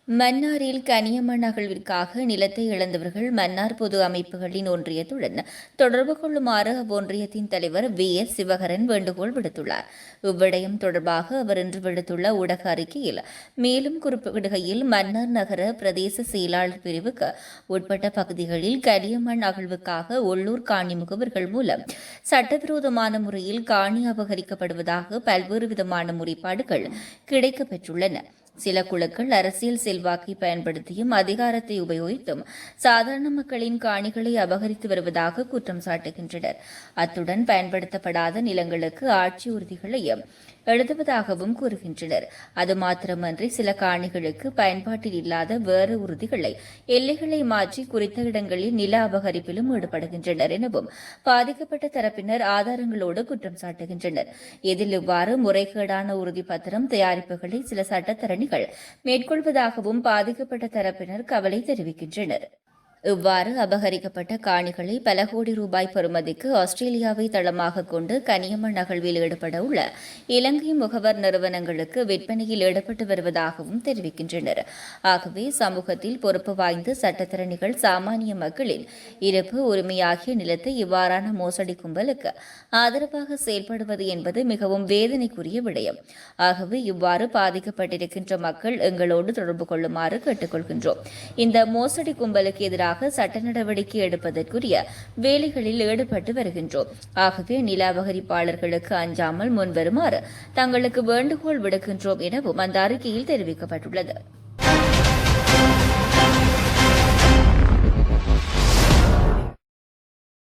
மன்னாரில் கனியம்மன் அகழ்விற்காக நிலத்தை இழந்தவர்கள் மன்னார் பொது அமைப்புகளின் ஒன்றியத்துடன் தொடர்பு கொள்ளுமாறு அவ்வொன்றியத்தின் தலைவர் எஸ் சிவகரன் வேண்டுகோள் விடுத்துள்ளார். இவ்விடயம் தொடர்பாக அவர் இன்று விடுத்துள்ள ஊடக அறிக்கையில் மேலும் குறிப்பிடுகையில், மன்னார் நகர பிரதேச செயலாளர் பிரிவுக்கு உட்பட்ட பகுதிகளில் கனியம்மன் அகழ்வுக்காக உள்ளூர் காணி முகவர்கள் மூலம் சட்டவிரோதமான முறையில் காணி அபகரிக்கப்படுவதாக பல்வேறு விதமான முறைப்பாடுகள் கிடைக்கப்பெற்றுள்ளன. சில குழுக்கள் அரசியல் செல்வாக்கை பயன்படுத்தியும் அதிகாரத்தை உபயோகித்தும் சாதாரண மக்களின் காணிகளை அபகரித்து வருவதாக குற்றம் சாட்டுகின்றனர். அத்துடன் பயன்படுத்தப்படாத நிலங்களுக்கு ஆட்சி உறுதிகளையும் எழுதுவதாகவும் கூறுகின்றனர். அது மாத்திரமன்றி சில காணிகளுக்கு பயன்பாட்டில் இல்லாத வேறு உறுதிகளை எல்லைகளை மாற்றி குறித்த இடங்களில் நில அபகரிப்பிலும் ஈடுபடுகின்றனர் எனவும் பாதிக்கப்பட்ட தரப்பினர் ஆதாரங்களோடு குற்றம் சாட்டுகின்றனர். இதில் இவ்வாறு முறைகேடான உறுதி பத்திரம் தயாரிப்புகளை சில சட்டத்தரணிகள் மேற்கொள்வதாகவும் பாதிக்கப்பட்ட தரப்பினர் கவலை தெரிவிக்கின்றனர். இவ்வாறு அபகரிக்கப்பட்ட காணிகளை பல கோடி ரூபாய் பெறுமதிக்கு ஆஸ்திரேலியாவை தளமாக கொண்டு கனியம்மன் அகழ்வில் ஈடுபட உள்ள இலங்கை முகவர் நிறுவனங்களுக்கு விற்பனையில் ஈடுபட்டு வருவதாகவும் தெரிவிக்கின்றனர். ஆகவே சமூகத்தில் பொறுப்பு வாய்ந்த சட்டத்திறனிகள் சாமானிய மக்களின் இருப்பு உரிமையாகிய நிலத்தை இவ்வாறான மோசடி கும்பலுக்கு ஆதரவாக செயல்படுவது என்பது மிகவும் வேதனைக்குரிய விடயம். ஆகவே இவ்வாறு பாதிக்கப்பட்டிருக்கின்ற மக்கள் எங்களோடு தொடர்பு கொள்ளுமாறு கேட்டுக்கொள்கின்றோம். இந்த மோசடி கும்பலுக்கு எதிராக சட்ட நடவடிக்கை எடுப்பதற்குரிய வேலைகளில் ஈடுபட்டு வருகின்றோம். ஆகவே நில அபகரிப்பாளர்களுக்கு அஞ்சாமல் முன்வருமாறு தங்களுக்கு வேண்டுகோள் விடுக்கின்றோம் எனவும் அந்த அறிக்கையில் தெரிவிக்கப்பட்டுள்ளது.